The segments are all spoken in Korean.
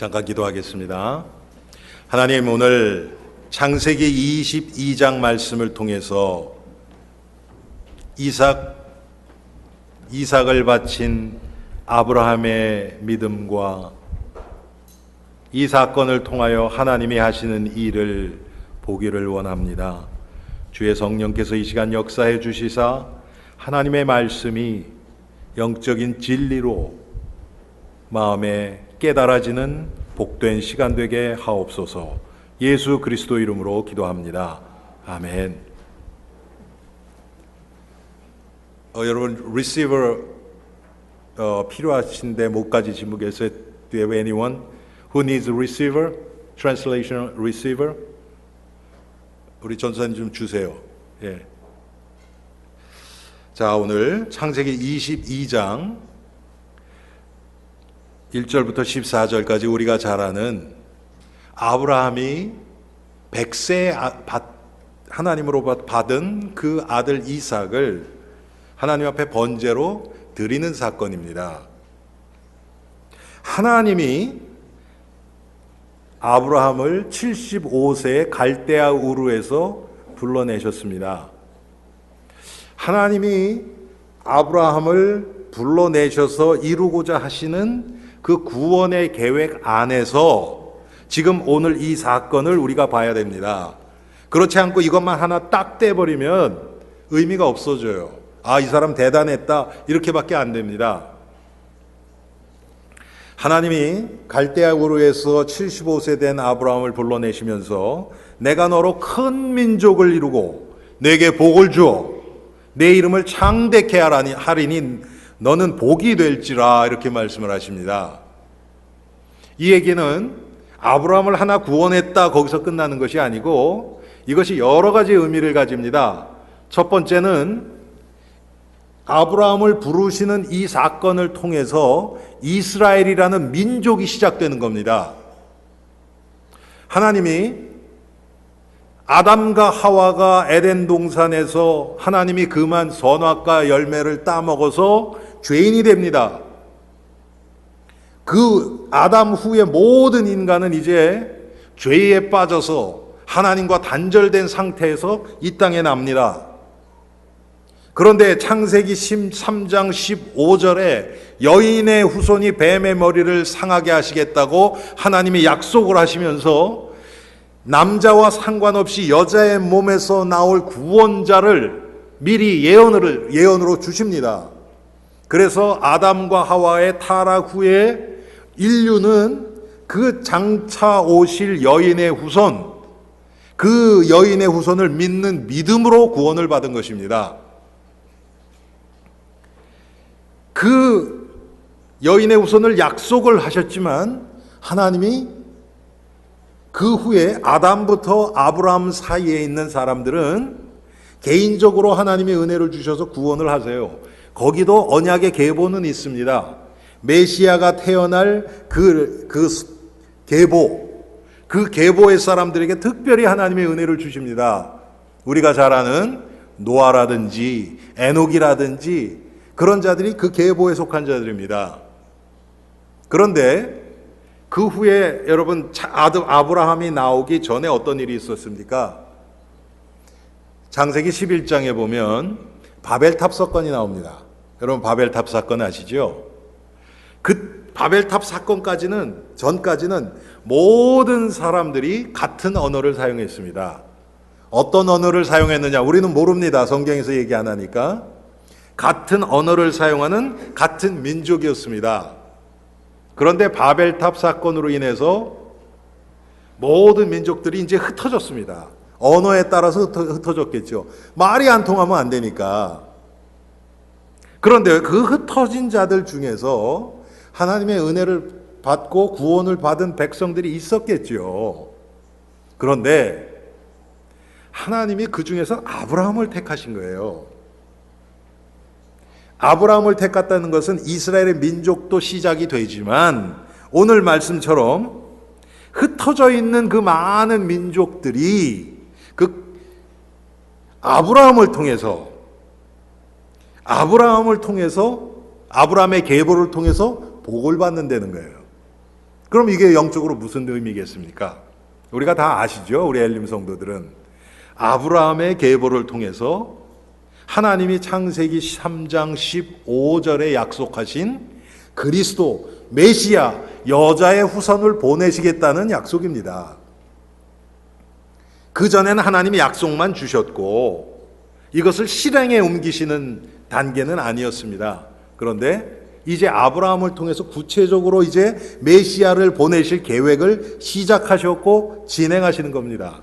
잠깐 기도하겠습니다. 하나님, 오늘 창세기 22장 말씀을 통해서 이삭을 바친 아브라함의 믿음과 이 사건을 통하여 하나님이 하시는 일을 보기를 원합니다. 주의 성령께서 이 시간 역사해 주시사 하나님의 말씀이 영적인 진리로 마음에 깨달아지는 복된 시간 되게 하옵소서. 예수 그리스도 이름으로 기도합니다. 아멘. 여러분 receiver 필요하신데 못 가지신 분 계세요? Do you have anyone who needs a receiver? Translation receiver? 우리 전사님 좀 주세요. 예. 자, 오늘 창세기 22장 1절부터 14절까지 우리가 잘 아는 아브라함이 100세 하나님으로 받은 그 아들 이삭을 하나님 앞에 번제로 드리는 사건입니다. 하나님이 아브라함을 75세에 갈대아 우르에서 불러내셨습니다. 하나님이 아브라함을 불러내셔서 이루고자 하시는 그 구원의 계획 안에서 지금 오늘 이 사건을 우리가 봐야 됩니다. 그렇지 않고 이것만 하나 딱 떼버리면 의미가 없어져요. 아, 이 사람 대단했다, 이렇게밖에 안 됩니다. 하나님이 갈대아 우르에서 75세 된 아브라함을 불러내시면서 내가 너로 큰 민족을 이루고 내게 복을 주어 내 이름을 창대케 하리니 너는 복이 될지라, 이렇게 말씀을 하십니다. 이 얘기는 아브라함을 하나 구원했다 거기서 끝나는 것이 아니고 이것이 여러 가지 의미를 가집니다. 첫 번째는 아브라함을 부르시는 이 사건을 통해서 이스라엘이라는 민족이 시작되는 겁니다. 하나님이 아담과 하와가 에덴 동산에서 하나님이 금한 선악과 열매를 따먹어서 죄인이 됩니다. 그 아담 후에 모든 인간은 이제 죄에 빠져서 하나님과 단절된 상태에서 이 땅에 납니다. 그런데 창세기 13장 15절에 여인의 후손이 뱀의 머리를 상하게 하시겠다고 하나님이 약속을 하시면서 남자와 상관없이 여자의 몸에서 나올 구원자를 미리 예언으로 주십니다. 그래서 아담과 하와의 타락 후에 인류는 그 장차 오실 여인의 후손, 그 여인의 후손을 믿는 믿음으로 구원을 받은 것입니다. 그 여인의 후손을 약속을 하셨지만 하나님이 그 후에 아담부터 아브라함 사이에 있는 사람들은 개인적으로 하나님의 은혜를 주셔서 구원을 하세요. 거기도 언약의 계보는 있습니다. 메시아가 태어날 그 계보의 사람들에게 특별히 하나님의 은혜를 주십니다. 우리가 잘 아는 노아라든지 에녹이라든지 그런 자들이 그 계보에 속한 자들입니다. 그런데 그 후에 여러분 아브라함이 나오기 전에 어떤 일이 있었습니까? 창세기 11장에 보면 바벨탑 사건이 나옵니다. 여러분 바벨탑 사건 아시죠? 그 바벨탑 전까지는 모든 사람들이 같은 언어를 사용했습니다. 어떤 언어를 사용했느냐 우리는 모릅니다. 성경에서 얘기 안 하니까. 같은 언어를 사용하는 같은 민족이었습니다. 그런데 바벨탑 사건으로 인해서 모든 민족들이 이제 흩어졌습니다. 언어에 따라서 흩어졌겠죠. 말이 안 통하면 안 되니까. 그런데 그 흩어진 자들 중에서 하나님의 은혜를 받고 구원을 받은 백성들이 있었겠죠. 그런데 하나님이 그 중에서 아브라함을 택하신 거예요. 아브라함을 택했다는 것은 이스라엘의 민족도 시작이 되지만 오늘 말씀처럼 흩어져 있는 그 많은 민족들이 그 아브라함을 통해서 아브라함의 계보를 통해서 복을 받는다는 거예요. 그럼 이게 영적으로 무슨 의미겠습니까? 우리가 다 아시죠? 우리 엘림 성도들은 아브라함의 계보를 통해서 하나님이 창세기 3장 15절에 약속하신 그리스도 메시아 여자의 후손을 보내시겠다는 약속입니다. 그전에는 하나님이 약속만 주셨고 이것을 실행에 옮기시는 단계는 아니었습니다. 그런데 이제 아브라함을 통해서 구체적으로 이제 메시아를 보내실 계획을 시작하셨고 진행하시는 겁니다.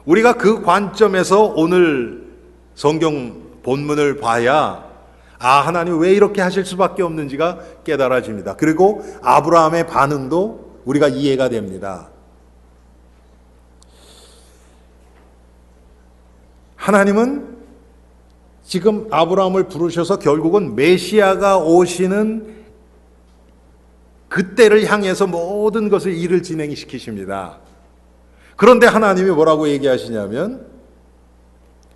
우리가 그 관점에서 오늘 성경 본문을 봐야 하나님 왜 이렇게 하실 수밖에 없는지가 깨달아집니다. 그리고 아브라함의 반응도 우리가 이해가 됩니다. 하나님은 지금 아브라함을 부르셔서 결국은 메시아가 오시는 그때를 향해서 모든 것을 일을 진행시키십니다. 그런데 하나님이 뭐라고 얘기하시냐면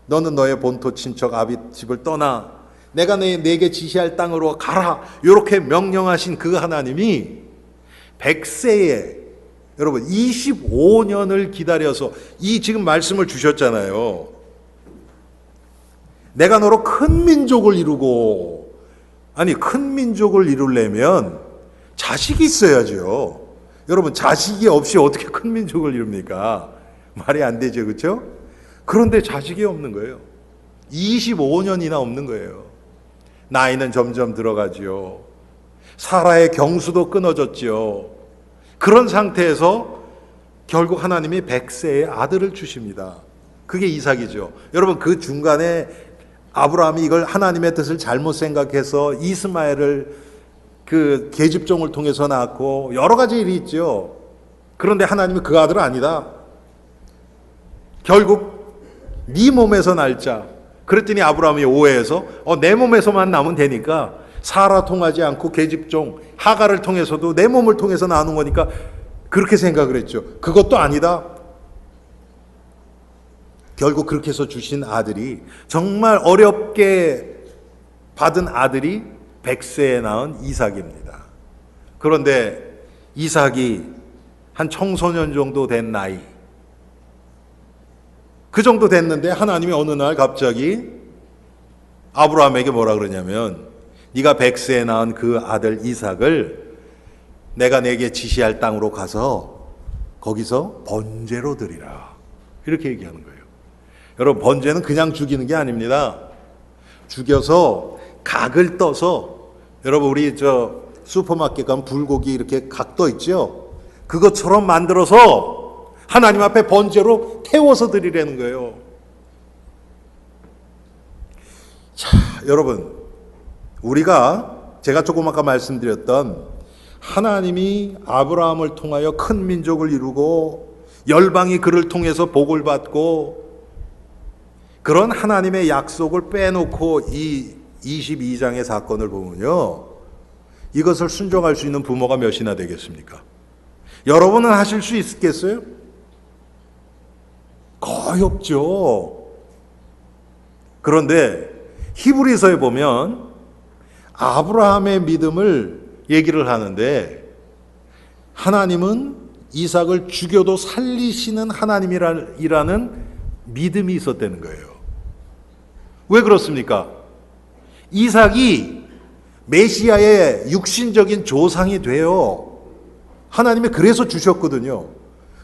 너는 너의 본토 친척 아비 집을 떠나 내가 내게 지시할 땅으로 가라 이렇게 명령하신 그 하나님이 100세에 여러분 25년을 기다려서 이 지금 말씀을 주셨잖아요. 내가 너로 큰 민족을 이루고 큰 민족을 이루려면 자식이 있어야죠. 여러분 자식이 없이 어떻게 큰 민족을 이룹니까? 말이 안 되죠. 그렇죠? 그런데 자식이 없는 거예요. 25년이나 없는 거예요. 나이는 점점 들어가지요. 사라의 경수도 끊어졌지요. 그런 상태에서 결국 하나님이 100세의 아들을 주십니다. 그게 이삭이죠. 여러분 그 중간에 아브라함이 이걸 하나님의 뜻을 잘못 생각해서 이스마엘을 그 계집종을 통해서 낳고 여러 가지 일이 있죠. 그런데 하나님이 그 아들은 아니다. 결국 네 몸에서 날자. 그랬더니 아브라함이 오해해서 내 몸에서만 나면 되니까 사라 통하지 않고 계집종 하가를 통해서도 내 몸을 통해서 나누는 거니까 그렇게 생각을 했죠. 그것도 아니다. 결국 그렇게 해서 주신 아들이 정말 어렵게 받은 아들이 100세에 낳은 이삭입니다. 그런데 이삭이 한 청소년 정도 된 나이 그 정도 됐는데 하나님이 어느 날 갑자기 아브라함에게 뭐라 그러냐면 네가 100세에 낳은 그 아들 이삭을 내가 내게 지시할 땅으로 가서 거기서 번제로 드리라 이렇게 얘기하는 거예요. 여러분 번제는 그냥 죽이는 게 아닙니다. 죽여서 각을 떠서 여러분 우리 슈퍼마켓 가면 불고기 이렇게 각 떠 있죠. 그것처럼 만들어서 하나님 앞에 번제로 태워서 드리라는 거예요. 자, 여러분 우리가 제가 조금 아까 말씀드렸던 하나님이 아브라함을 통하여 큰 민족을 이루고 열방이 그를 통해서 복을 받고 그런 하나님의 약속을 빼놓고 이 22장의 사건을 보면요. 이것을 순종할 수 있는 부모가 몇이나 되겠습니까? 여러분은 하실 수 있겠어요? 거의 없죠. 그런데 히브리서에 보면 아브라함의 믿음을 얘기를 하는데 하나님은 이삭을 죽여도 살리시는 하나님이라는 믿음이 있었다는 거예요. 왜 그렇습니까? 이삭이 메시아의 육신적인 조상이 돼요. 하나님이 그래서 주셨거든요.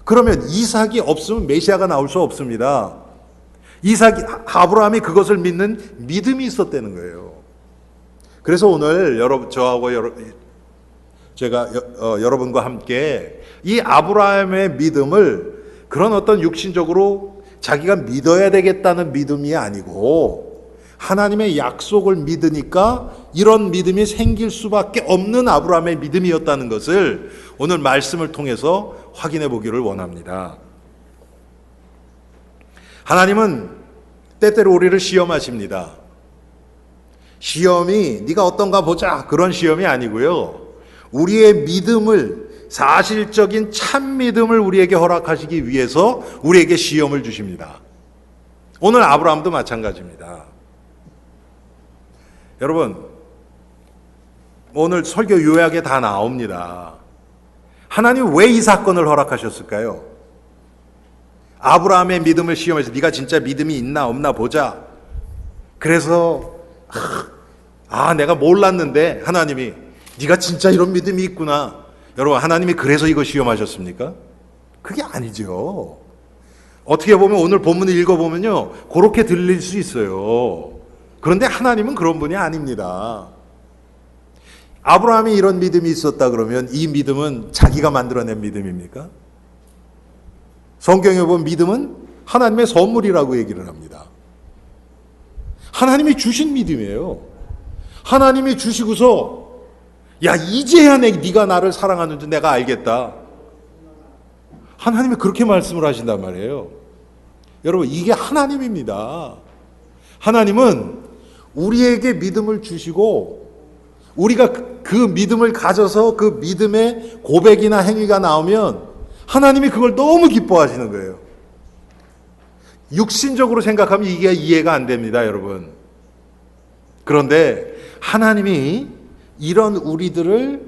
그러면 이삭이 없으면 메시아가 나올 수 없습니다. 아브라함이 그것을 믿는 믿음이 있었다는 거예요. 그래서 오늘 제가 여러분과 함께 이 아브라함의 믿음을 그런 어떤 육신적으로 자기가 믿어야 되겠다는 믿음이 아니고 하나님의 약속을 믿으니까 이런 믿음이 생길 수밖에 없는 아브라함의 믿음이었다는 것을 오늘 말씀을 통해서 확인해 보기를 원합니다. 하나님은 때때로 우리를 시험하십니다. 시험이 네가 어떤가 보자 그런 시험이 아니고요. 우리의 믿음을 사실적인 참 믿음을 우리에게 허락하시기 위해서 우리에게 시험을 주십니다. 오늘 아브라함도 마찬가지입니다. 여러분 오늘 설교 요약에 다 나옵니다. 하나님 왜 이 사건을 허락하셨을까요? 아브라함의 믿음을 시험해서 네가 진짜 믿음이 있나 없나 보자. 그래서 내가 몰랐는데 하나님이 네가 진짜 이런 믿음이 있구나. 여러분, 하나님이 그래서 이거 시험하셨습니까? 그게 아니죠. 어떻게 보면 오늘 본문을 읽어보면요, 그렇게 들릴 수 있어요. 그런데 하나님은 그런 분이 아닙니다. 아브라함이 이런 믿음이 있었다 그러면 이 믿음은 자기가 만들어낸 믿음입니까? 성경에 보면 믿음은 하나님의 선물이라고 얘기를 합니다. 하나님이 주신 믿음이에요. 하나님이 주시고서 야, 이제야 네가 나를 사랑하는 줄 내가 알겠다. 하나님이 그렇게 말씀을 하신단 말이에요. 여러분, 이게 하나님입니다. 하나님은 우리에게 믿음을 주시고 우리가 그 믿음을 가져서 그 믿음의 고백이나 행위가 나오면 하나님이 그걸 너무 기뻐하시는 거예요. 육신적으로 생각하면 이게 이해가 안 됩니다, 여러분. 그런데 하나님이 이런 우리들을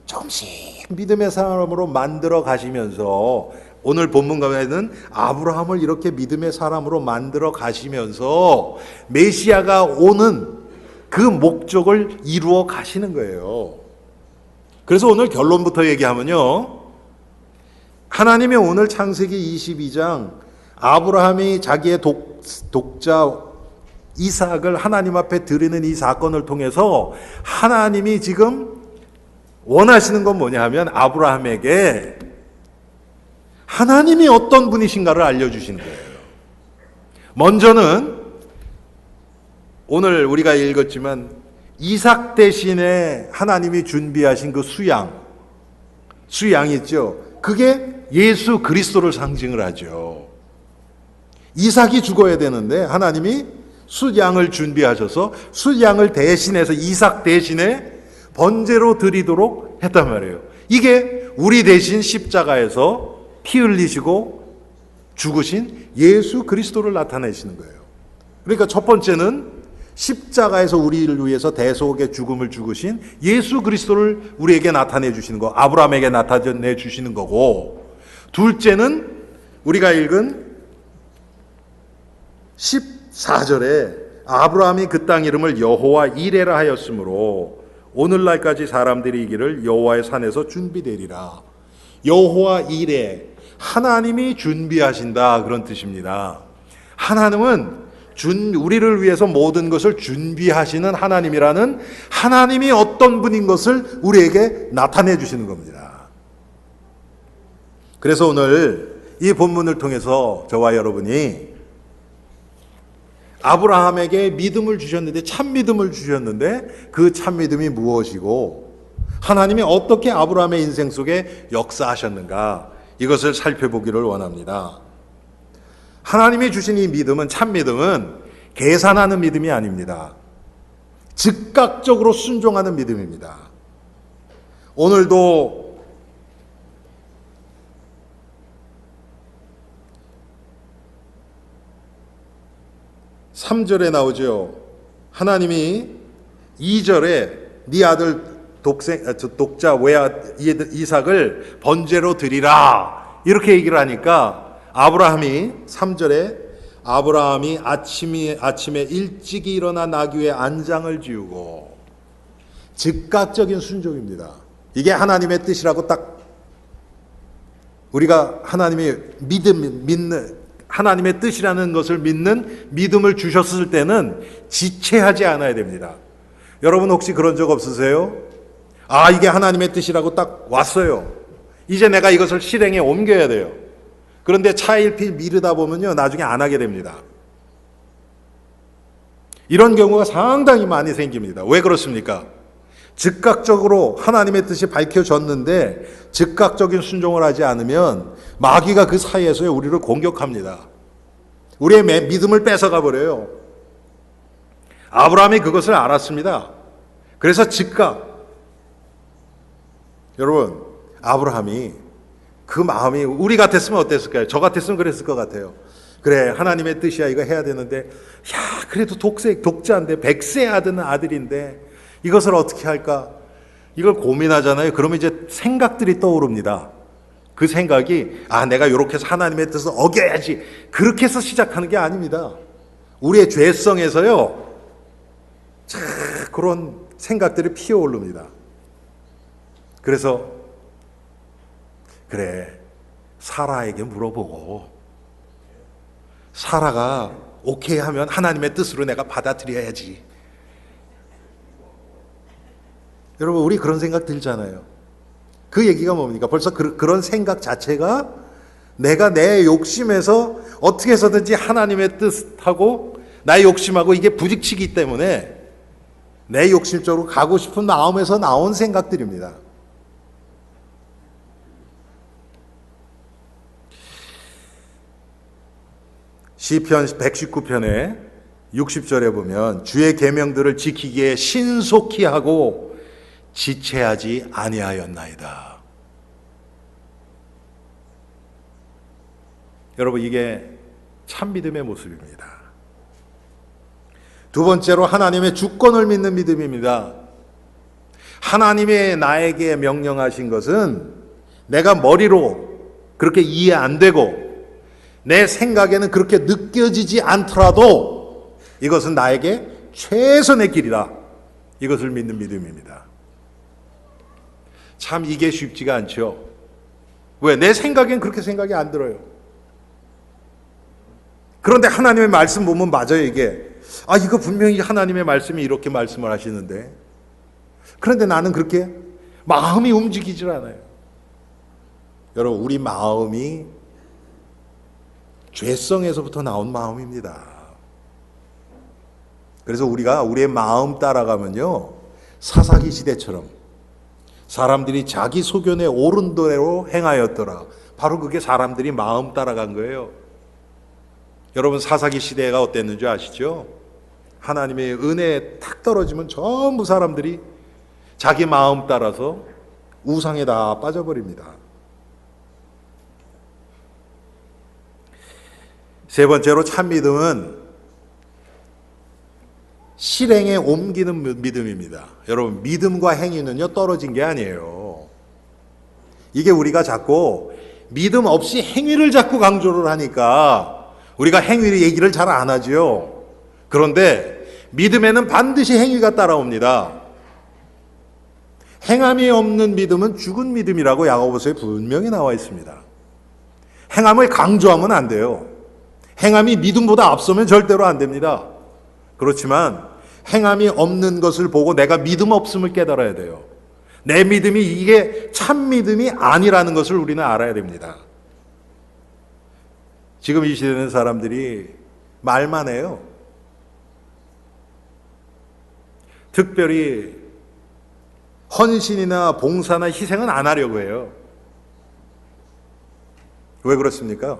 조금씩 믿음의 사람으로 만들어 가시면서 오늘 본문 가운데는 아브라함을 이렇게 믿음의 사람으로 만들어 가시면서 메시아가 오는 그 목적을 이루어 가시는 거예요. 그래서 오늘 결론부터 얘기하면요, 하나님이 오늘 창세기 22장 아브라함이 자기의 독자 이삭을 하나님 앞에 드리는 이 사건을 통해서 하나님이 지금 원하시는 건 뭐냐 하면 아브라함에게 하나님이 어떤 분이신가를 알려주시는 거예요. 먼저는 오늘 우리가 읽었지만 이삭 대신에 하나님이 준비하신 그 수양이 있죠. 그게 예수 그리스도를 상징을 하죠. 이삭이 죽어야 되는데 하나님이 숫양을 준비하셔서 숫양을 대신해서 이삭 대신에 번제로 드리도록 했단 말이에요. 이게 우리 대신 십자가에서 피 흘리시고 죽으신 예수 그리스도를 나타내시는 거예요. 그러니까 첫 번째는 십자가에서 우리를 위해서 대속의 죽음을 죽으신 예수 그리스도를 우리에게 나타내 주시는 거, 아브라함에게 나타내 주시는 거고, 둘째는 우리가 읽은 14절에 아브라함이 그 땅 이름을 여호와 이레라 하였으므로 오늘날까지 사람들이 이기를 여호와의 산에서 준비되리라. 여호와 이레, 하나님이 준비하신다, 그런 뜻입니다. 하나님은 우리를 위해서 모든 것을 준비하시는 하나님이라는, 하나님이 어떤 분인 것을 우리에게 나타내 주시는 겁니다. 그래서 오늘 이 본문을 통해서 저와 여러분이 아브라함에게 믿음을 주셨는데, 참 믿음을 주셨는데 그 참 믿음이 무엇이고 하나님이 어떻게 아브라함의 인생 속에 역사하셨는가, 이것을 살펴보기를 원합니다. 하나님이 주신 이 믿음은, 참 믿음은 계산하는 믿음이 아닙니다. 즉각적으로 순종하는 믿음입니다. 오늘도 3절에 나오죠. 하나님이 2절에 네 아들 독자 외아 이삭을 번제로 드리라, 이렇게 얘기를 하니까 아브라함이 3절에 아브라함이 아침에 일찍이 일어나 나귀 위에 안장을 지우고, 즉각적인 순종입니다. 이게 하나님의 뜻이라고 딱 우리가 하나님의 믿는 하나님의 뜻이라는 것을 믿는 믿음을 주셨을 때는 지체하지 않아야 됩니다. 여러분 혹시 그런 적 없으세요? 이게 하나님의 뜻이라고 딱 왔어요. 이제 내가 이것을 실행에 옮겨야 돼요. 그런데 차일피일 미루다 보면요, 나중에 안 하게 됩니다. 이런 경우가 상당히 많이 생깁니다. 왜 그렇습니까? 즉각적으로 하나님의 뜻이 밝혀졌는데 즉각적인 순종을 하지 않으면 마귀가 그 사이에서 우리를 공격합니다. 우리의 믿음을 뺏어가 버려요. 아브라함이 그것을 알았습니다. 그래서 여러분, 아브라함이 그 마음이 우리 같았으면 어땠을까요? 저 같았으면 그랬을 것 같아요. 그래, 하나님의 뜻이야, 이거 해야 되는데, 그래도 독자인데 100세 아들인데 이것을 어떻게 할까? 이걸 고민하잖아요. 그러면 이제 생각들이 떠오릅니다. 그 생각이 내가 이렇게 해서 하나님의 뜻을 어겨야지, 그렇게 해서 시작하는 게 아닙니다. 우리의 죄성에서요, 참 그런 생각들이 피어오릅니다. 그래서 그래, 사라에게 물어보고 사라가 오케이 하면 하나님의 뜻으로 내가 받아들여야지. 여러분, 우리 그런 생각 들잖아요. 그 얘기가 뭡니까? 벌써 그런 생각 자체가 내가 내 욕심에서 어떻게 해서든지 하나님의 뜻하고 나의 욕심하고 이게 부딪히기 때문에 내 욕심적으로 가고 싶은 마음에서 나온 생각들입니다. 시편 119편에 60절에 보면 주의 계명들을 지키기에 신속히 하고 지체하지 아니하였나이다. 여러분, 이게 참 믿음의 모습입니다. 두 번째로 하나님의 주권을 믿는 믿음입니다. 하나님의 나에게 명령하신 것은 내가 머리로 그렇게 이해 안 되고 내 생각에는 그렇게 느껴지지 않더라도 이것은 나에게 최선의 길이다. 이것을 믿는 믿음입니다. 참 이게 쉽지가 않죠. 왜? 내 생각엔 그렇게 생각이 안 들어요. 그런데 하나님의 말씀 보면 맞아요, 이게. 이거 분명히 하나님의 말씀이 이렇게 말씀을 하시는데. 그런데 나는 그렇게 마음이 움직이질 않아요. 여러분, 우리 마음이 죄성에서부터 나온 마음입니다. 그래서 우리가 우리의 마음 따라가면요, 사사기 시대처럼 사람들이 자기 소견에 옳은 대로 행하였더라. 바로 그게 사람들이 마음 따라간 거예요. 여러분, 사사기 시대가 어땠는지 아시죠? 하나님의 은혜에 탁 떨어지면 전부 사람들이 자기 마음 따라서 우상에 다 빠져버립니다. 세 번째로 참 믿음은 실행에 옮기는 믿음입니다. 여러분, 믿음과 행위는요, 떨어진 게 아니에요. 이게 우리가 자꾸 믿음 없이 행위를 자꾸 강조를 하니까 우리가 행위 얘기를 잘 안 하지요. 그런데 믿음에는 반드시 행위가 따라옵니다. 행함이 없는 믿음은 죽은 믿음이라고 야고보서에 분명히 나와 있습니다. 행함을 강조하면 안 돼요. 행함이 믿음보다 앞서면 절대로 안 됩니다. 그렇지만 행함이 없는 것을 보고 내가 믿음 없음을 깨달아야 돼요. 내 믿음이 이게 참 믿음이 아니라는 것을 우리는 알아야 됩니다. 지금 이 시대는 사람들이 말만 해요. 특별히 헌신이나 봉사나 희생은 안 하려고 해요. 왜 그렇습니까?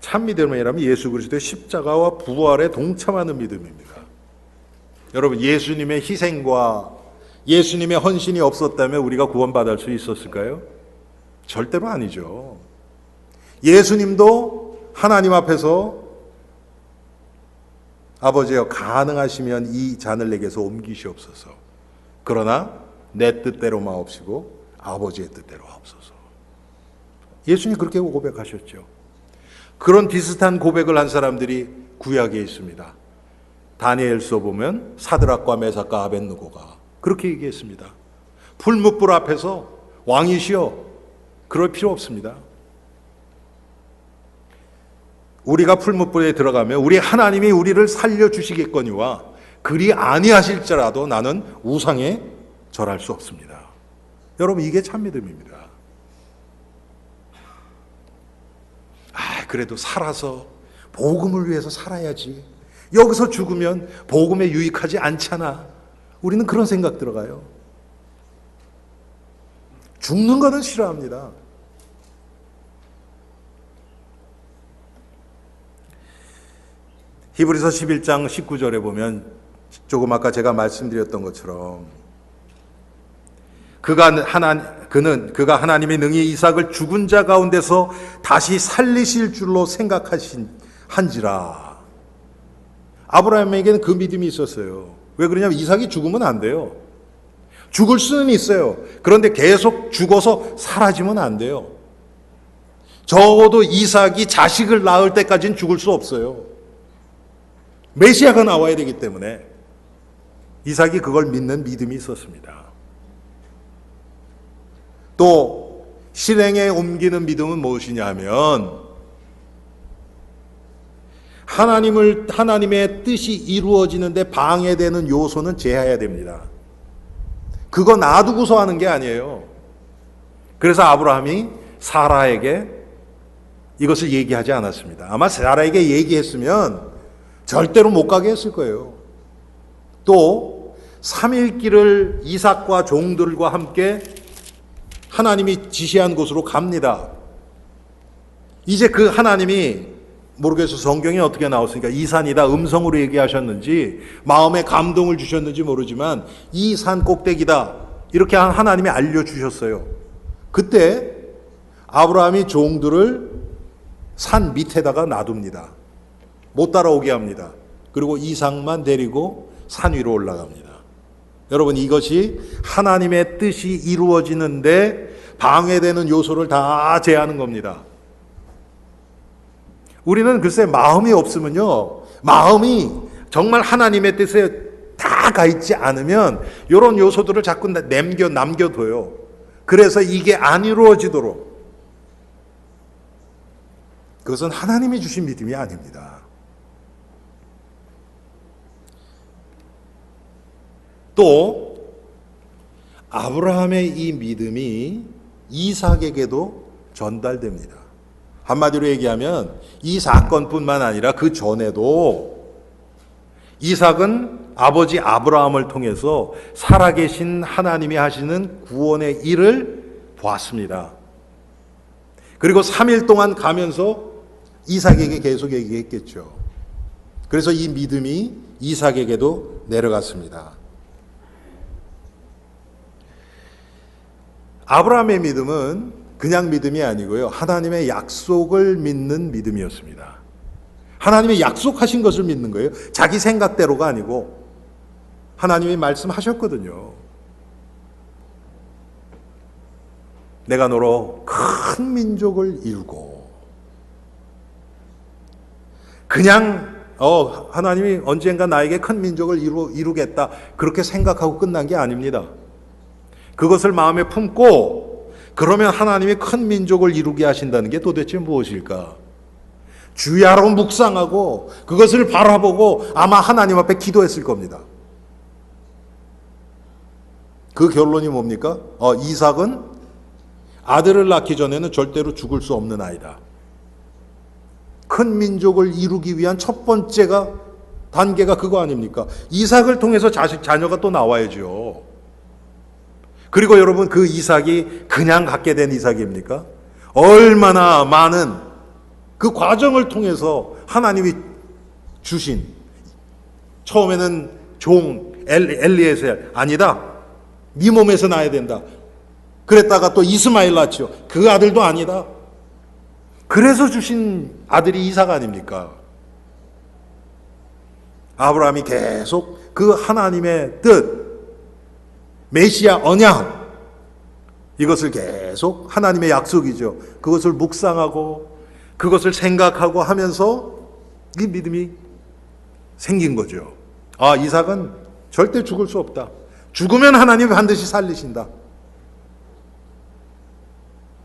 참 믿음이라면 예수 그리스도의 십자가와 부활에 동참하는 믿음입니다. 여러분, 예수님의 희생과 예수님의 헌신이 없었다면 우리가 구원받을 수 있었을까요? 절대로 아니죠. 예수님도 하나님 앞에서 아버지여, 가능하시면 이 잔을 내게서 옮기시옵소서. 그러나 내 뜻대로 마옵시고 아버지의 뜻대로 하옵소서. 예수님이 그렇게 고백하셨죠. 그런 비슷한 고백을 한 사람들이 구약에 있습니다. 다니엘서 보면 사드락과 메삭과 아벳느고가 그렇게 얘기했습니다. 풀무불 앞에서 왕이시여, 그럴 필요 없습니다. 우리가 풀무불에 들어가면 우리 하나님이 우리를 살려주시겠거니와 그리 아니하실지라도 나는 우상에 절할 수 없습니다. 여러분, 이게 참 믿음입니다. 그래도 살아서 복음을 위해서 살아야지. 여기서 죽으면 복음에 유익하지 않잖아. 우리는 그런 생각 들어가요. 죽는 거는 싫어합니다. 히브리서 11장 19절에 보면 조금 아까 제가 말씀드렸던 것처럼 그가 하나님의 능히 이삭을 죽은 자 가운데서 다시 살리실 줄로 한지라. 아브라함에게는 그 믿음이 있었어요. 왜 그러냐면 이삭이 죽으면 안 돼요. 죽을 수는 있어요. 그런데 계속 죽어서 사라지면 안 돼요. 적어도 이삭이 자식을 낳을 때까지는 죽을 수 없어요. 메시아가 나와야 되기 때문에 이삭이 그걸 믿는 믿음이 있었습니다. 또 실행에 옮기는 믿음은 무엇이냐 하면 하나님의 뜻이 이루어지는데 방해되는 요소는 제해야 됩니다. 그거 놔두고서 하는 게 아니에요. 그래서 아브라함이 사라에게 이것을 얘기하지 않았습니다. 아마 사라에게 얘기했으면 절대로 못 가게 했을 거예요. 또 3일 길을 이삭과 종들과 함께 하나님이 지시한 곳으로 갑니다. 이제 그 하나님이 모르겠어요. 성경에 어떻게 나왔으니까 이 산이다 음성으로 얘기하셨는지 마음에 감동을 주셨는지 모르지만 이 산 꼭대기다 이렇게 하나님이 알려주셨어요. 그때 아브라함이 종들을 산 밑에다가 놔둡니다. 못 따라오게 합니다. 그리고 이삭만 데리고 산 위로 올라갑니다. 여러분, 이것이 하나님의 뜻이 이루어지는데 방해되는 요소를 다 제하는 겁니다. 우리는 글쎄 마음이 없으면요, 마음이 정말 하나님의 뜻에 다 가 있지 않으면 이런 요소들을 자꾸 남겨둬요. 그래서 이게 안 이루어지도록. 그것은 하나님이 주신 믿음이 아닙니다. 또 아브라함의 이 믿음이 이삭에게도 전달됩니다. 한마디로 얘기하면 이 사건뿐만 아니라 그 전에도 이삭은 아버지 아브라함을 통해서 살아계신 하나님이 하시는 구원의 일을 보았습니다. 그리고 3일 동안 가면서 이삭에게 계속 얘기했겠죠. 그래서 이 믿음이 이삭에게도 내려갔습니다. 아브라함의 믿음은 그냥 믿음이 아니고요, 하나님의 약속을 믿는 믿음이었습니다. 하나님이 약속하신 것을 믿는 거예요. 자기 생각대로가 아니고 하나님이 말씀하셨거든요. 내가 너로 큰 민족을 이루고. 그냥 하나님이 언젠가 나에게 큰 민족을 이루겠다 그렇게 생각하고 끝난 게 아닙니다. 그것을 마음에 품고 그러면 하나님이 큰 민족을 이루게 하신다는 게 도대체 무엇일까? 주야로 묵상하고 그것을 바라보고 아마 하나님 앞에 기도했을 겁니다. 그 결론이 뭡니까? 이삭은 아들을 낳기 전에는 절대로 죽을 수 없는 아이다. 큰 민족을 이루기 위한 첫 번째가 단계가 그거 아닙니까? 이삭을 통해서 자녀가 또 나와야죠. 그리고 여러분, 그 이삭이 그냥 갖게 된 이삭입니까? 얼마나 많은 그 과정을 통해서 하나님이 주신, 처음에는 종 엘리에셀 아니다, 네 몸에서 나야 된다. 그랬다가 또 이스마엘 낳죠. 그 아들도 아니다. 그래서 주신 아들이 이삭 아닙니까? 아브라함이 계속 그 하나님의 뜻, 메시아 언약, 이것을 계속 하나님의 약속이죠. 그것을 묵상하고 그것을 생각하고 하면서 이 믿음이 생긴 거죠. 이삭은 절대 죽을 수 없다. 죽으면 하나님이 반드시 살리신다.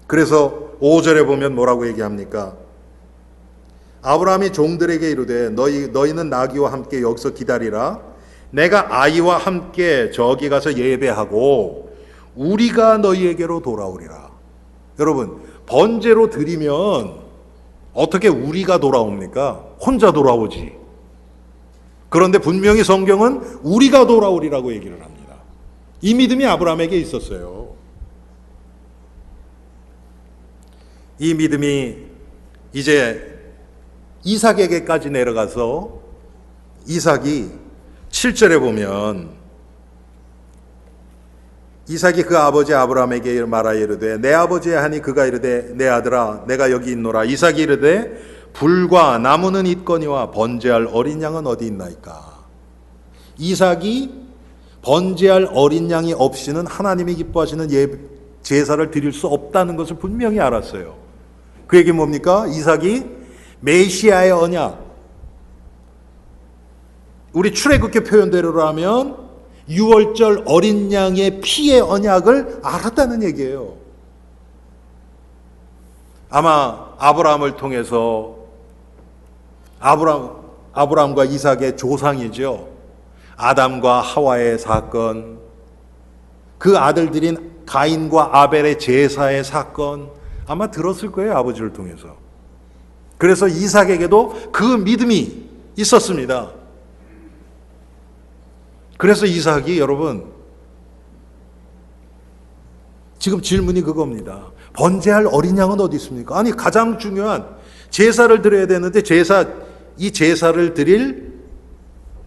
그래서 5절에 보면 뭐라고 얘기합니까? 아브라함이 종들에게 이르되 너희는 나귀와 함께 여기서 기다리라. 내가 아이와 함께 저기 가서 예배하고 우리가 너희에게로 돌아오리라. 여러분, 번제로 드리면 어떻게 우리가 돌아옵니까? 혼자 돌아오지. 그런데 분명히 성경은 우리가 돌아오리라고 얘기를 합니다. 이 믿음이 아브라함에게 있었어요. 이 믿음이 이제 이삭에게까지 내려가서 이삭이 7절에 보면 이삭이 그 아버지 아브라함에게 말하여 이르되 내 아버지 하니 그가 이르되 내 아들아 내가 여기 있노라. 이삭이 이르되 불과 나무는 있거니와 번제할 어린 양은 어디 있나이까. 이삭이 번제할 어린 양이 없이는 하나님이 기뻐하시는 제사를 드릴 수 없다는 것을 분명히 알았어요. 그 얘기 뭡니까? 이삭이 메시아의 언약, 우리 출애굽기 표현대로라면 유월절 어린 양의 피의 언약을 알았다는 얘기예요. 아마 아브라함을 통해서 아브라함과 이삭의 조상이죠. 아담과 하와의 사건, 그 아들들인 가인과 아벨의 제사의 사건 아마 들었을 거예요. 아버지를 통해서. 그래서 이삭에게도 그 믿음이 있었습니다. 그래서 이삭이 여러분 지금 질문이 그겁니다. 번제할 어린 양은 어디 있습니까? 아니 가장 중요한 제사를 드려야 되는데 이 제사를 드릴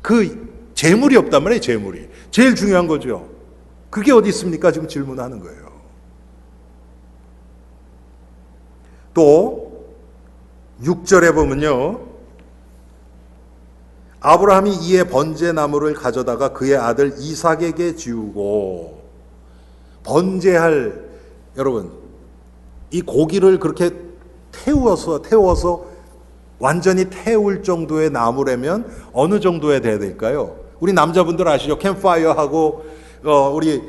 그 재물이 없단 말이에요. 재물이 제일 중요한 거죠. 그게 어디 있습니까? 지금 질문하는 거예요. 또 6절에 보면요, 아브라함이 이에 번제나무를 가져다가 그의 아들 이삭에게 지우고, 번제할, 여러분 이 고기를 그렇게 태워서 완전히 태울 정도의 나무라면 어느 정도에 돼야 될까요? 우리 남자분들 아시죠? 캠파이어 하고 우리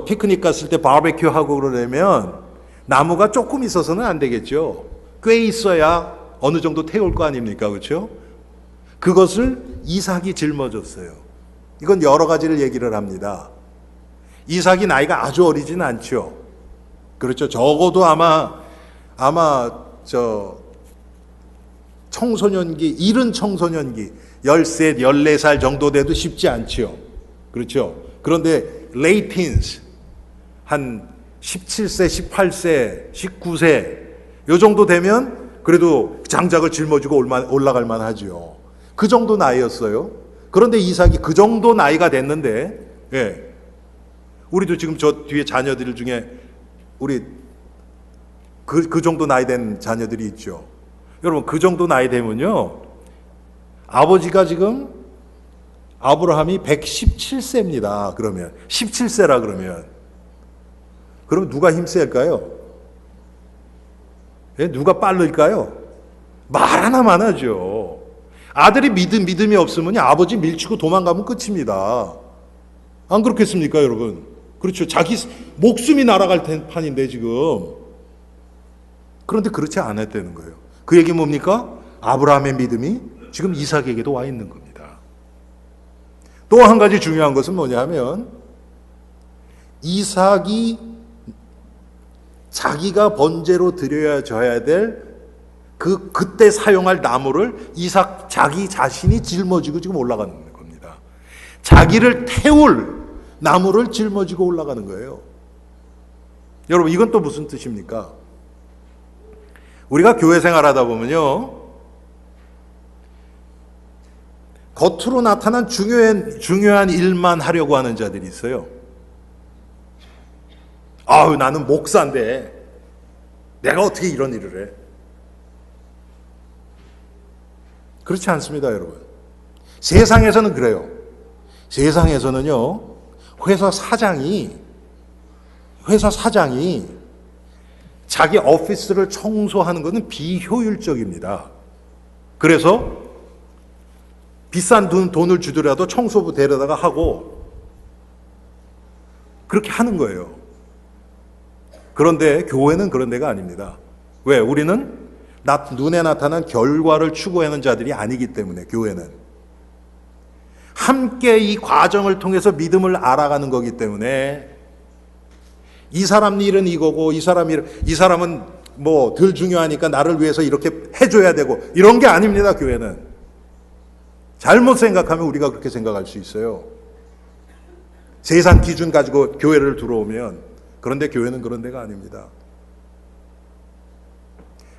피크닉 갔을 때 바베큐 하고 그러려면 나무가 조금 있어서는 안 되겠죠. 꽤 있어야 어느 정도 태울 거 아닙니까? 그렇죠? 그것을 이삭이 짊어졌어요. 이건 여러 가지를 얘기를 합니다. 이삭이 나이가 아주 어리진 않죠. 그렇죠. 적어도 아마 청소년기, 이른 청소년기 13, 14살 정도 돼도 쉽지 않죠. 그렇죠. 그런데 late teens, 한 17세, 18세, 19세 요 정도 되면 그래도 장작을 짊어지고 올라갈 만하죠. 그 정도 나이였어요. 그런데 이삭이 그 정도 나이가 됐는데, 예, 우리도 지금 저 뒤에 자녀들 중에 우리 그 정도 나이 된 자녀들이 있죠. 여러분 그 정도 나이 되면요, 아버지가 지금 아브라함이 117세입니다. 그러면 17세라 그러면 누가 힘셀까요? 예? 누가 빠를까요? 말 하나만 하죠. 아들이 믿음이 없으면 아버지 밀치고 도망가면 끝입니다. 안 그렇겠습니까, 여러분? 그렇죠. 자기 목숨이 날아갈 판인데 지금. 그런데 그렇지 않았다는 거예요. 그 얘기 뭡니까? 아브라함의 믿음이 지금 이삭에게도 와 있는 겁니다. 또 한 가지 중요한 것은 뭐냐면, 이삭이 자기가 번제로 드려야 될 그때 사용할 나무를 이삭 자기 자신이 짊어지고 지금 올라가는 겁니다. 자기를 태울 나무를 짊어지고 올라가는 거예요. 여러분 이건 또 무슨 뜻입니까? 우리가 교회 생활하다 보면요, 겉으로 나타난 중요한 일만 하려고 하는 자들이 있어요. 아유, 나는 목사인데 내가 어떻게 이런 일을 해? 그렇지 않습니다, 여러분. 세상에서는 그래요. 세상에서는요, 회사 사장이 자기 오피스를 청소하는 것은 비효율적입니다. 그래서 비싼 돈을 주더라도 청소부 데려다가 하고 그렇게 하는 거예요. 그런데 교회는 그런 데가 아닙니다. 왜? 우리는 눈에 나타난 결과를 추구하는 자들이 아니기 때문에. 교회는 함께 이 과정을 통해서 믿음을 알아가는 거기 때문에, 이 사람 일은 이거고 이 사람은 뭐 덜 중요하니까 나를 위해서 이렇게 해줘야 되고 이런 게 아닙니다. 교회는 잘못 생각하면 우리가 그렇게 생각할 수 있어요. 세상 기준 가지고 교회를 들어오면. 그런데 교회는 그런 데가 아닙니다.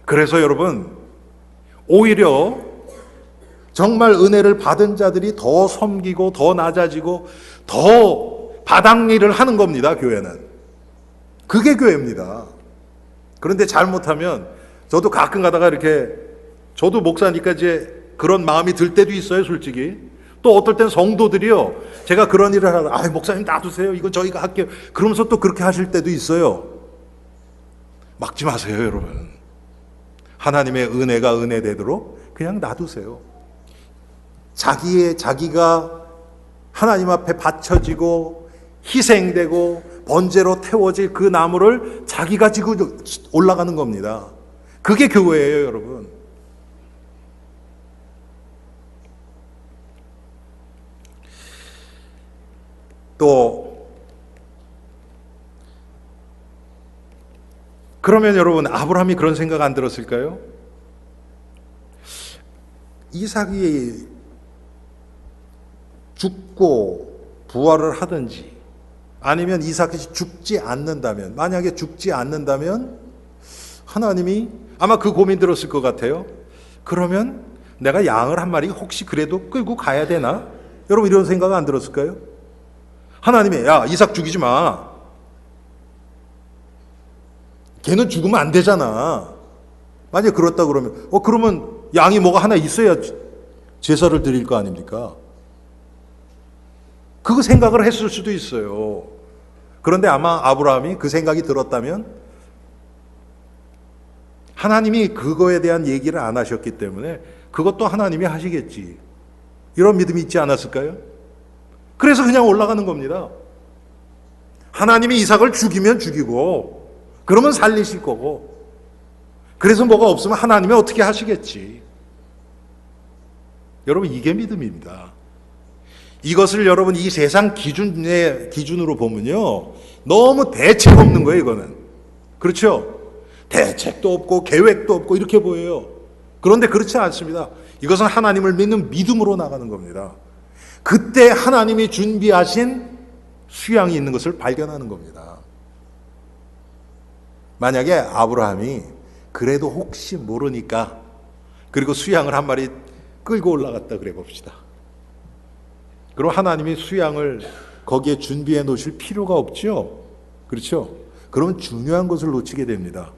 그래서 여러분, 오히려 정말 은혜를 받은 자들이 더 섬기고 더 낮아지고 더 바닥일을 하는 겁니다. 교회는 그게 교회입니다. 그런데 잘못하면, 저도 가끔 가다가 이렇게, 저도 목사니까 이제 그런 마음이 들 때도 있어요. 솔직히 또 어떨 땐 성도들이요, 제가 그런 일을 하다가 아, 목사님 놔두세요, 이거 저희가 할게요, 그러면서 또 그렇게 하실 때도 있어요. 막지 마세요, 여러분. 하나님의 은혜가 은혜되도록 그냥 놔두세요. 자기가 하나님 앞에 바쳐지고 희생되고 번제로 태워질 그 나무를 자기가 지고 올라가는 겁니다. 그게 교회예요, 여러분. 또 그러면 여러분, 아브라함이 그런 생각 안 들었을까요? 이삭이 죽고 부활을 하든지 아니면 이삭이 죽지 않는다면, 만약에 죽지 않는다면 하나님이 아마 그 고민 들었을 것 같아요. 그러면 내가 양을 한 마리 혹시 그래도 끌고 가야 되나? 여러분, 이런 생각 안 들었을까요? 하나님이 야, 이삭 죽이지 마. 걔는 죽으면 안 되잖아. 만약에 그렇다 그러면 양이 뭐가 하나 있어야 제사를 드릴 거 아닙니까? 그 생각을 했을 수도 있어요. 그런데 아마 아브라함이 그 생각이 들었다면 하나님이 그거에 대한 얘기를 안 하셨기 때문에 그것도 하나님이 하시겠지, 이런 믿음이 있지 않았을까요? 그래서 그냥 올라가는 겁니다. 하나님이 이삭을 죽이면 죽이고 그러면 살리실 거고, 그래서 뭐가 없으면 하나님이 어떻게 하시겠지. 여러분, 이게 믿음입니다. 이것을 여러분 이 세상 기준으로 보면요, 너무 대책 없는 거예요, 이거는. 그렇죠? 대책도 없고 계획도 없고 이렇게 보여요. 그런데 그렇지 않습니다. 이것은 하나님을 믿는 믿음으로 나가는 겁니다. 그때 하나님이 준비하신 수양이 있는 것을 발견하는 겁니다. 만약에 아브라함이 그래도 혹시 모르니까 그리고 수양을 한 마리 끌고 올라갔다 그래 봅시다. 그럼 하나님이 수양을 거기에 준비해 놓으실 필요가 없죠. 그렇죠? 그러면 중요한 것을 놓치게 됩니다.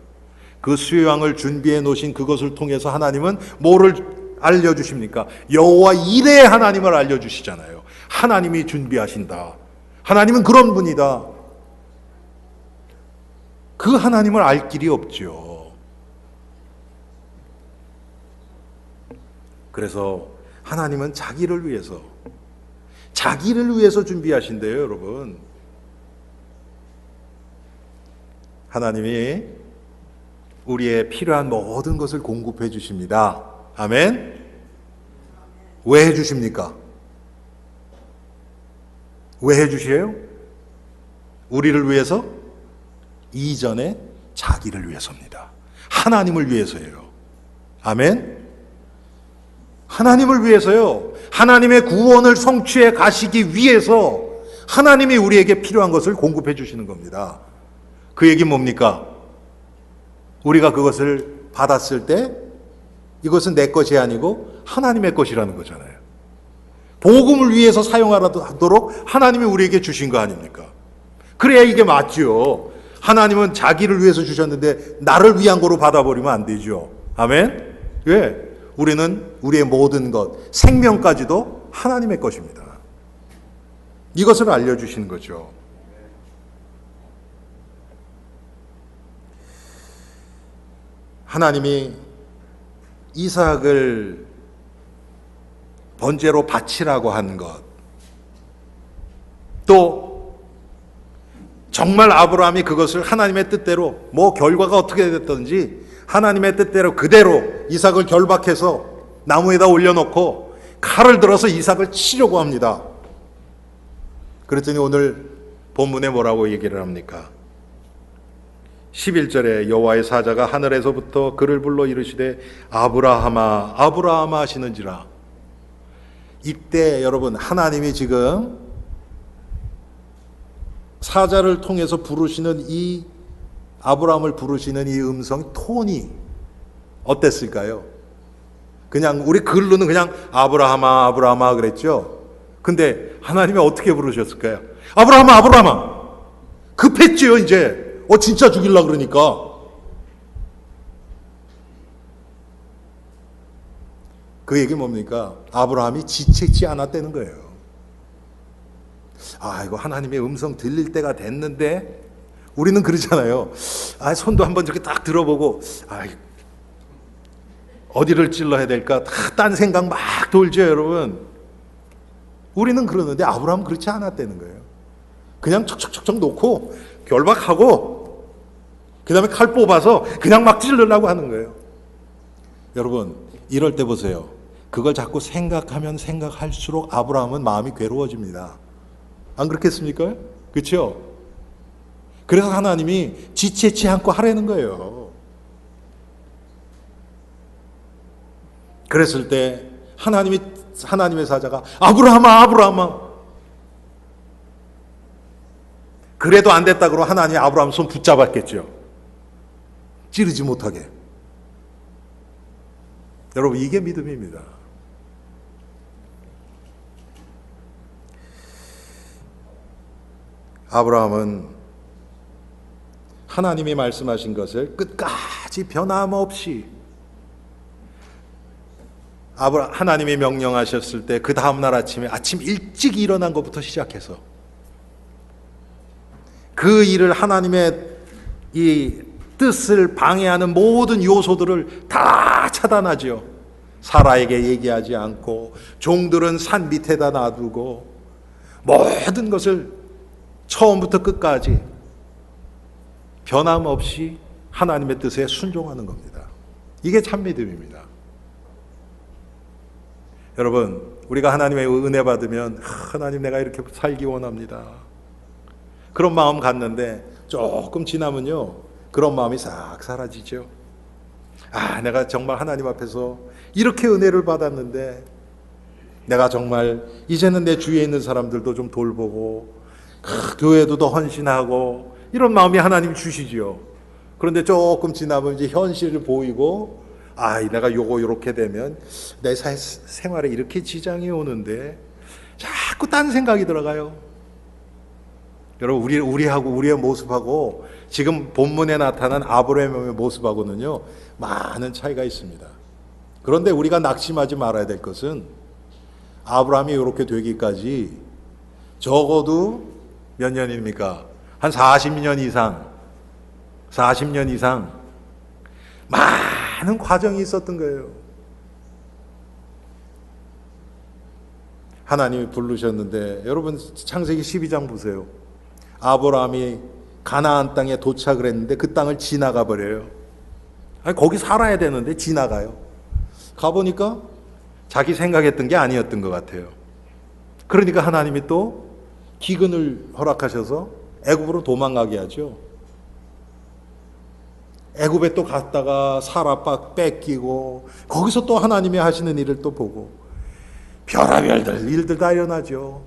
그 수양을 준비해 놓으신 그것을 통해서 하나님은 뭐를 알려주십니까? 여호와 이레의 하나님을 알려주시잖아요. 하나님이 준비하신다. 하나님은 그런 분이다. 그 하나님을 알 길이 없죠. 그래서 하나님은 자기를 위해서 준비하신대요, 여러분. 하나님이 우리의 필요한 모든 것을 공급해 주십니다. 아멘. 왜 해주십니까? 왜 해주세요? 우리를 위해서? 이전에 자기를 위해서입니다. 하나님을 위해서예요. 아멘. 하나님을 위해서요. 하나님의 구원을 성취해 가시기 위해서 하나님이 우리에게 필요한 것을 공급해 주시는 겁니다. 그 얘기는 뭡니까? 우리가 그것을 받았을 때 이것은 내 것이 아니고 하나님의 것이라는 거잖아요. 복음을 위해서 사용하도록 하나님이 우리에게 주신 거 아닙니까? 그래야 이게 맞죠. 하나님은 자기를 위해서 주셨는데 나를 위한 거로 받아버리면 안 되죠. 아멘? 왜? 우리는 우리의 모든 것, 생명까지도 하나님의 것입니다. 이것을 알려주시는 거죠. 하나님이 이삭을 번제로 바치라고 한 것, 또 정말 아브라함이 그것을 하나님의 뜻대로, 뭐 결과가 어떻게 됐든지 하나님의 뜻대로 그대로 이삭을 결박해서 나무에다 올려놓고 칼을 들어서 이삭을 치려고 합니다. 그랬더니 오늘 본문에 뭐라고 얘기를 합니까? 11절에 여호와의 사자가 하늘에서부터 그를 불러 이르시되 아브라함아 아브라함아 하시는지라. 이때 여러분, 하나님이 지금 사자를 통해서 부르시는 이 아브라함을 부르시는 이 음성 톤이 어땠을까요? 그냥 우리 글로는 그냥 아브라함아 아브라함아 그랬죠. 근데 하나님이 어떻게 부르셨을까요? 아브라함아 아브라함아. 급했지요 이제. 진짜 죽이려고 그러니까. 그 얘기 뭡니까? 아브라함이 지체치 않았다는 거예요. 아, 이거 하나님의 음성 들릴 때가 됐는데, 우리는 그러잖아요. 아, 손도 한번 저렇게 딱 들어보고, 아, 어디를 찔러야 될까? 딴 생각 막 돌죠, 여러분. 우리는 그러는데 아브라함은 그렇지 않았다는 거예요. 그냥 척척척척 놓고 결박하고 그 다음에 칼 뽑아서 그냥 막 찔르려고 하는 거예요. 여러분, 이럴 때 보세요. 그걸 자꾸 생각하면 생각할수록 아브라함은 마음이 괴로워집니다. 안 그렇겠습니까? 그렇죠? 그래서 하나님이 지체치 않고 하라는 거예요. 그랬을 때 하나님의 사자가 아브라함아, 아브라함아. 그래도 안 됐다 그러고 하나님이 아브라함 손 붙잡았겠죠. 찌르지 못하게. 여러분, 이게 믿음입니다. 아브라함은 하나님이 말씀하신 것을 끝까지 변함없이 하나님이 명령하셨을 때 그 다음날 아침 일찍 일어난 것부터 시작해서 그 일을 하나님의 이 뜻을 방해하는 모든 요소들을 다 차단하죠. 사라에게 얘기하지 않고 종들은 산 밑에다 놔두고 모든 것을 처음부터 끝까지 변함없이 하나님의 뜻에 순종하는 겁니다. 이게 참 믿음입니다. 여러분, 우리가 하나님의 은혜 받으면 하나님 내가 이렇게 살기 원합니다. 그런 마음 갖는데 조금 지나면요, 그런 마음이 싹 사라지죠. 아, 내가 정말 하나님 앞에서 이렇게 은혜를 받았는데 내가 정말 이제는 내 주위에 있는 사람들도 좀 돌보고 교회도 더 헌신하고 이런 마음이 하나님 주시지요. 그런데 조금 지나면 이제 현실을 보이고 아, 내가 요렇게 되면 내 생활에 이렇게 지장이 오는데 자꾸 딴 생각이 들어가요. 여러분, 우리하고 우리의 모습하고 지금 본문에 나타난 아브라함의 모습하고는요 많은 차이가 있습니다. 그런데 우리가 낙심하지 말아야 될 것은 아브라함이 이렇게 되기까지 적어도 몇 년입니까? 한 40년 이상 많은 과정이 있었던 거예요. 하나님이 부르셨는데 여러분, 창세기 12장 보세요. 아브라함이 가나안 땅에 도착을 했는데 그 땅을 지나가 버려요. 아니, 거기 살아야 되는데 지나가요. 가보니까 자기 생각했던 게 아니었던 것 같아요. 그러니까 하나님이 또 기근을 허락하셔서 애굽으로 도망가게 하죠. 애굽에 또 갔다가 사라 뺏기고 거기서 또 하나님이 하시는 일을 또 보고 별의별 일들 다 일어나죠.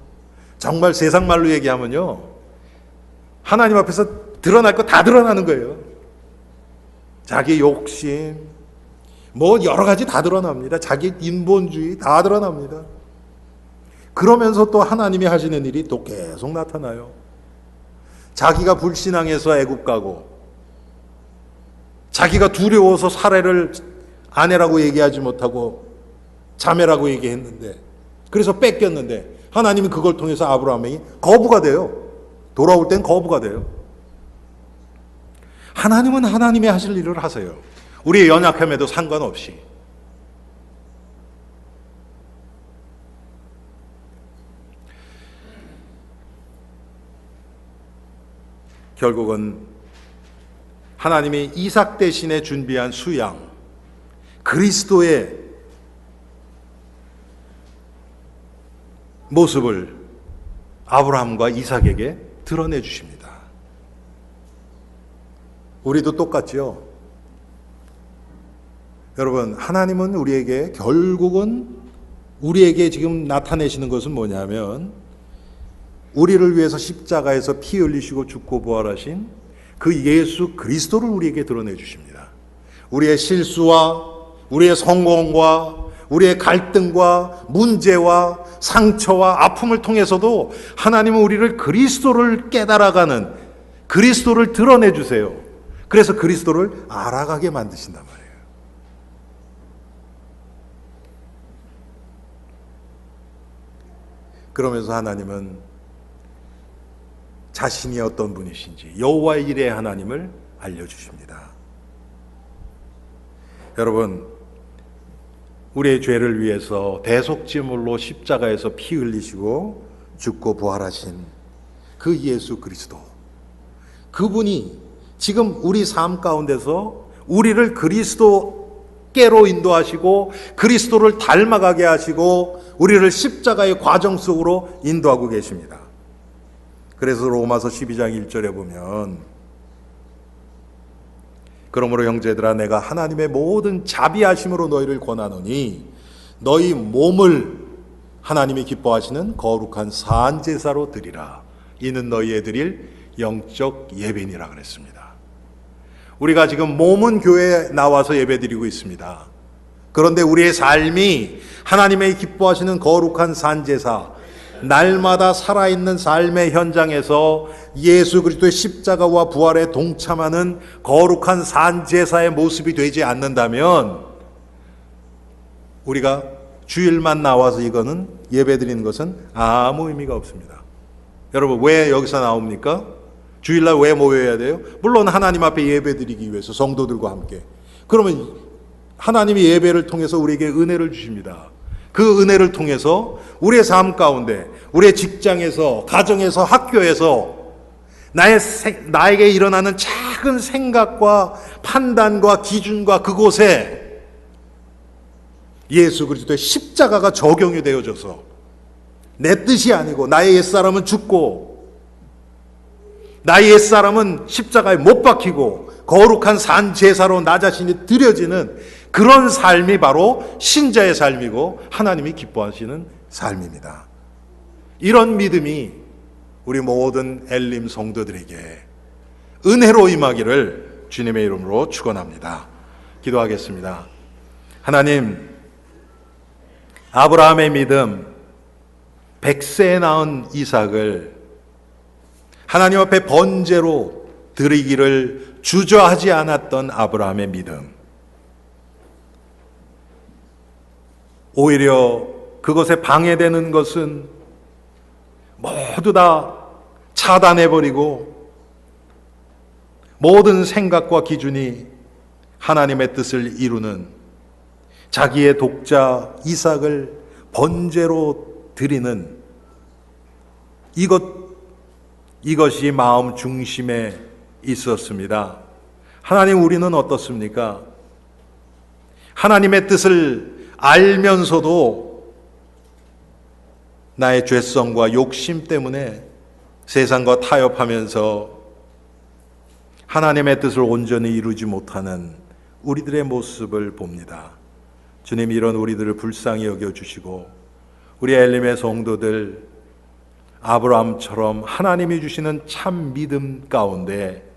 정말 세상 말로 얘기하면요, 하나님 앞에서 드러날 거 다 드러나는 거예요. 자기 욕심, 뭐 여러 가지 다 드러납니다. 자기 인본주의 다 드러납니다. 그러면서 또 하나님이 하시는 일이 또 계속 나타나요. 자기가 불신앙해서 애굽 가고, 자기가 두려워서 사례를 아내라고 얘기하지 못하고 자매라고 얘기했는데, 그래서 뺏겼는데 하나님이 그걸 통해서 아브라함이 거부가 돼요. 돌아올 땐 거부가 돼요. 하나님은 하나님이 하실 일을 하세요. 우리의 연약함에도 상관없이. 결국은 하나님이 이삭 대신에 준비한 수양, 그리스도의 모습을 아브라함과 이삭에게 드러내 주십니다. 우리도 똑같죠. 여러분, 하나님은 우리에게 결국은 우리에게 지금 나타내시는 것은 뭐냐면, 우리를 위해서 십자가에서 피 흘리시고 죽고 부활하신 그 예수 그리스도를 우리에게 드러내 주십니다. 우리의 실수와 우리의 성공과 우리의 갈등과 문제와 상처와 아픔을 통해서도 하나님은 우리를 그리스도를 깨달아가는, 그리스도를 드러내 주세요. 그래서 그리스도를 알아가게 만드신단 말이에요. 그러면서 하나님은 자신이 어떤 분이신지 여호와 이레 하나님을 알려주십니다. 여러분, 우리의 죄를 위해서 대속제물로 십자가에서 피 흘리시고 죽고 부활하신 그 예수 그리스도, 그분이 지금 우리 삶 가운데서 우리를 그리스도께로 인도하시고 그리스도를 닮아가게 하시고 우리를 십자가의 과정 속으로 인도하고 계십니다. 그래서 로마서 12장 1절에 보면 그러므로 형제들아 내가 하나님의 모든 자비하심으로 너희를 권하노니 너희 몸을 하나님이 기뻐하시는 거룩한 산제사로 드리라. 이는 너희의 드릴 영적 예배니라 그랬습니다. 우리가 지금 몸은 교회에 나와서 예배드리고 있습니다. 그런데 우리의 삶이 하나님의 기뻐하시는 거룩한 산제사, 날마다 살아있는 삶의 현장에서 예수 그리스도의 십자가와 부활에 동참하는 거룩한 산제사의 모습이 되지 않는다면 우리가 주일만 나와서 이거는 예배드리는 것은 아무 의미가 없습니다. 여러분, 왜 여기서 나옵니까? 주일날 왜 모여야 돼요? 물론 하나님 앞에 예배드리기 위해서 성도들과 함께. 그러면 하나님이 예배를 통해서 우리에게 은혜를 주십니다. 그 은혜를 통해서 우리의 삶 가운데, 우리의 직장에서, 가정에서, 학교에서 나에게 일어나는 작은 생각과 판단과 기준과 그곳에 예수 그리스도의 십자가가 적용이 되어져서 내 뜻이 아니고 나의 옛사람은 죽고 나의 옛사람은 십자가에 못 박히고 거룩한 산 제사로 나 자신이 드려지는 그런 삶이 바로 신자의 삶이고 하나님이 기뻐하시는 삶입니다. 이런 믿음이 우리 모든 엘림 성도들에게 은혜로 임하기를 주님의 이름으로 축원합니다. 기도하겠습니다. 하나님, 아브라함의 믿음, 100세에 낳은 이삭을 하나님 앞에 번제로 드리기를 주저하지 않았던 아브라함의 믿음, 오히려 그것에 방해되는 것은 모두 다 차단해버리고 모든 생각과 기준이 하나님의 뜻을 이루는 자기의 독자 이삭을 번제로 드리는 이것이 마음 중심에 있었습니다. 하나님, 우리는 어떻습니까? 하나님의 뜻을 알면서도 나의 죄성과 욕심 때문에 세상과 타협하면서 하나님의 뜻을 온전히 이루지 못하는 우리들의 모습을 봅니다. 주님, 이런 우리들을 불쌍히 여겨주시고 우리 엘림의 성도들 아브라함처럼 하나님이 주시는 참 믿음 가운데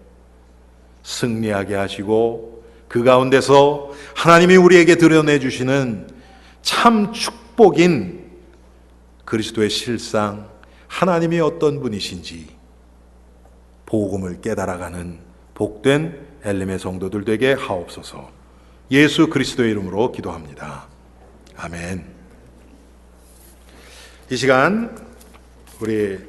승리하게 하시고 그 가운데서 하나님이 우리에게 드러내 주시는 참 축복인 그리스도의 실상, 하나님이 어떤 분이신지 복음을 깨달아가는 복된 엘림의 성도들 되게 하옵소서. 예수 그리스도의 이름으로 기도합니다. 아멘. 이 시간 우리